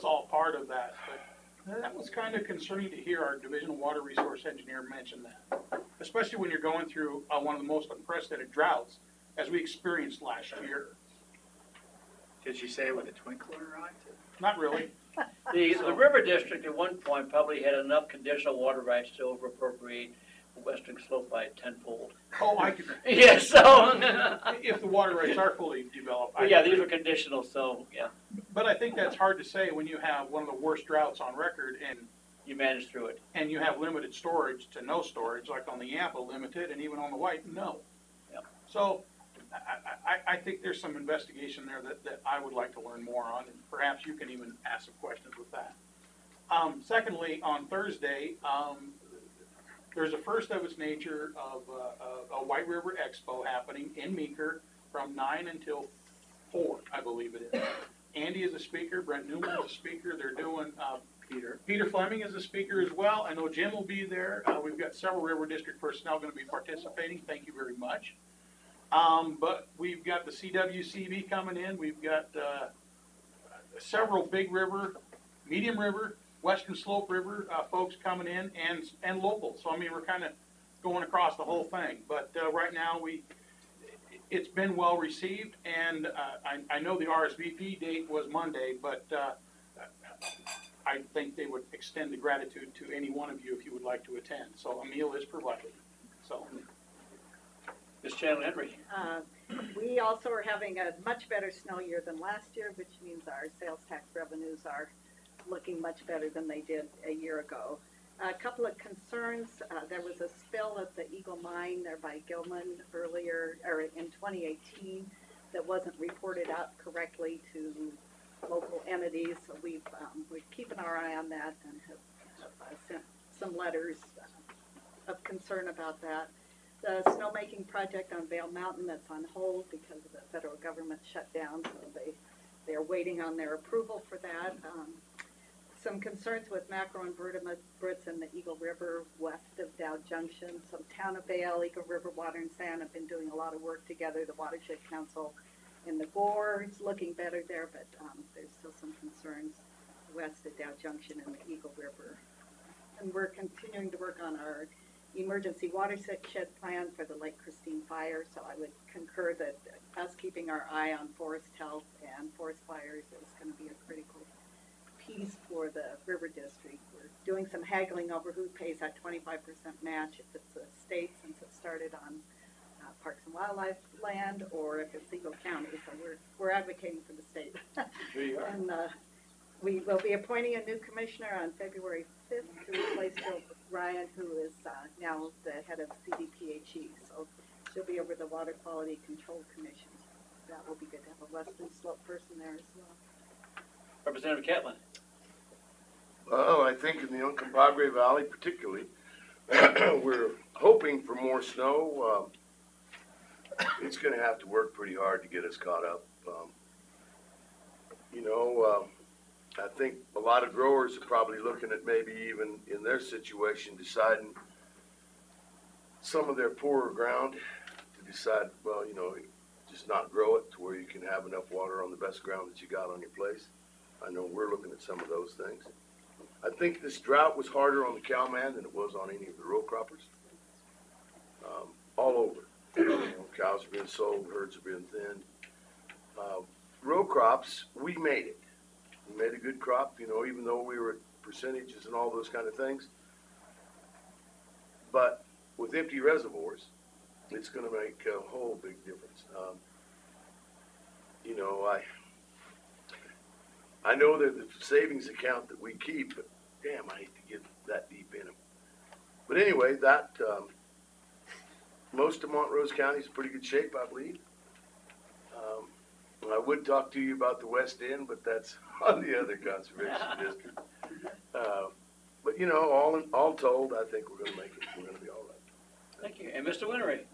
all part of that. But that was kind of concerning to hear our Divisional Water Resource Engineer mention that, especially when you're going through one of the most unprecedented droughts as we experienced last year.
Did she say it with a twinkle in her eye too?
Not really.
The river district at one point probably had enough conditional water rights to over appropriate the western slope by tenfold.
Oh, I could,
Yeah, so.
if the water rights are fully developed. I
But yeah,
could-
these are conditional, so, yeah,
But I think that's hard to say when you have one of the worst droughts on record
you manage through it.
and you have limited storage to no storage, like on the Yampa, limited, and even on the White, no.
Yep.
So I think there's some investigation there that I would like to learn more on, and perhaps you can even ask some questions with that. Secondly, on Thursday, there's a first of its nature of a White River Expo happening in Meeker from 9 until 4, I believe it is. Andy is a speaker, Brent Newman is a speaker, they're doing, Peter Fleming is a speaker as well. I know Jim will be there. We've got several River District personnel going to be participating. Thank you very much. But we've got the CRWCD coming in. We've got several big river, medium river, western slope river folks coming in and local. So, I mean, we're kind of going across the whole thing. But right now, it's been well received. And I know the RSVP date was Monday, but I think they would extend the gratitude to any one of you if you would like to attend. So a meal is provided. So,
Ms. Chandler Henry.
We also are having a much better snow year than last year, which means our sales tax revenues are looking much better than they did a year ago. A couple of concerns. There was a spill at the Eagle Mine there by Gilman earlier, or in 2018, that wasn't reported out correctly to local entities. So we're keeping our eye on that and have sent some letters of concern about that. The snowmaking project on Vail Mountain, that's on hold because of the federal government shutdown, so they're waiting on their approval for that. Some concerns with macroinvertebrates in the Eagle River west of Dow Junction. So Town of Vail, Eagle River Water and Sand have been doing a lot of work together. The Watershed Council in the Gore is looking better there, but there's still some concerns west of Dow Junction and the Eagle River. And we're continuing to work on our emergency watershed plan for the Lake Christine fire. So I would concur that us keeping our eye on forest health and forest fires is going to be a critical piece for the river district. We're doing some haggling over who pays that 25% match, if it's the state since it started on Parks and Wildlife land, or if it's Eagle County. So we're advocating for the state.
Here you are.
And we will be appointing a new commissioner on February 5th to replace Jill Ryan, who is now the head of CDPHE. So she'll be over the Water Quality Control Commission. That will be good to have a Western Slope person there as well.
Representative Catlin.
Well, I think in the Uncompahgre Valley particularly, we're hoping for more snow. It's going to have to work pretty hard to get us caught up. I think a lot of growers are probably looking at maybe even in their situation deciding some of their poorer ground to decide, well, just not grow it to where you can have enough water on the best ground that you got on your place. I know we're looking at some of those things. I think this drought was harder on the cowman than it was on any of the row croppers. All over. Cows are being sold, herds are being thinned. Row crops, we made it. We made a good crop, even though we were at percentages and all those kind of things. But with empty reservoirs, it's going to make a whole big difference. I know that the savings account that we keep, but damn, I hate to get that deep in them. But anyway, most of Montrose County is in pretty good shape, I believe. I would talk to you about the West End, but that's on the other conservation district. But all told, I think we're going to make it. We're going to be all right.
Thank you. And Mr. Wintery.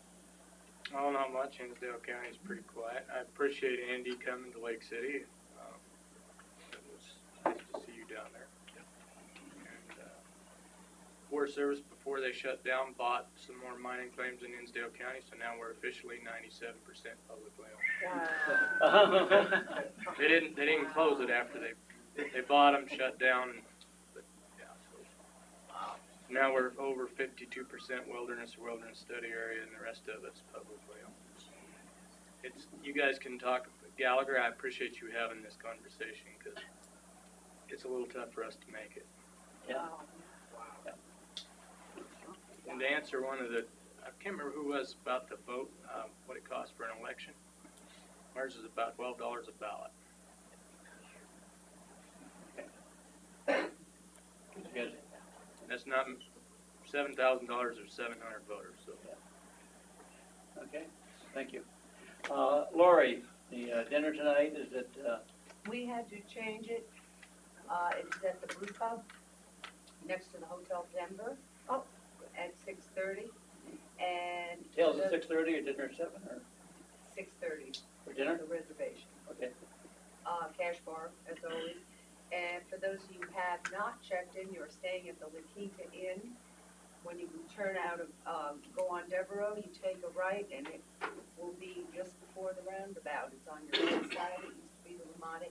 Oh, not much. Hinsdale County is pretty quiet. I appreciate Andy coming to Lake City. It was nice to see you down there. And Forest Service, before they shut down, bought some more mining claims in Hinsdale County, so now we're officially 97% publicly owned. They didn't close it after they bought them, shut down, but yeah. So now we're over 52% wilderness or wilderness study area, and the rest of it's publicly owned.
it's, you guys can talk, Gallagher, I appreciate you having this conversation, because it's a little tough for us to make it.
Yeah.
And to answer one of the, I can't remember who was about the vote, what it costs for an election. Ours is about $12 a ballot.
Good.
That's not $7,000 or 700 voters, so.
Okay, thank you. Lori, the dinner tonight, is it,
We had to change it. It's at the Blue Pub, next to the Hotel Denver, at 6:30. And
tails at 6:30 or dinner at 7 or
6:30.
for dinner?
The reservation.
Okay.
Cash bar, as always. And for those of you who have not checked in, you're staying at the La Quinta Inn. When you turn out of, go on Devereaux, you take a right, and it will be just before the roundabout. It's on your right side. It used to be the Ramada